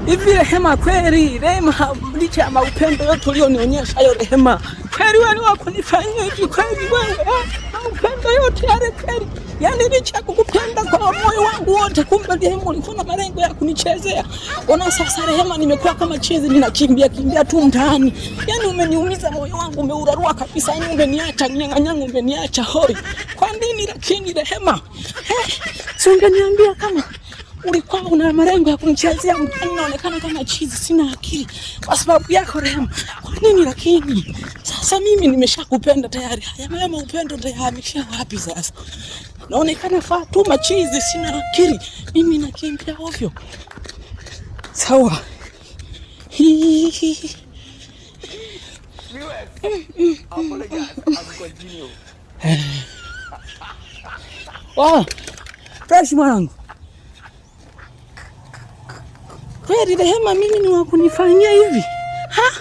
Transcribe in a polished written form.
Hivi Rehema, kweli Rehema, licha ya upendo yote ulionionyesha yo Rehema, kweli wewe ni wa kunifanyia hivi kweli wewe? Upendo yote yale kweli? Yaani licha kukupenda kwa moyo wangu wote, kumbe Rehema ulikuwa na malengo ya kunichezea. Ona sasa Rehema, nimekuwa kama chizi ninakimbia tu mtaani. Yaani umeniumiza moyo wangu, umeurarua kabisa, yaani umeniacha nyang'anyangu, umeniacha hoi. Kwa nini lakini Rehema? Si ungeniambia kama ulikuwa una malengo ya kumchezea mtani, naonekana kama chizi, sina akili kwa sababu yako Rehema. Kwa nini lakini? Sasa mimi nimeshakupenda tayari. Haya mama, upendo tayari wapi sasa? Naonekana Fatuma chizi, sina akili. Mimi nakimbia ovyo. Sawa. Oh, fresh mwanangu. Kweli Rehema, mimi ni wa kunifanyia hivi? Ha?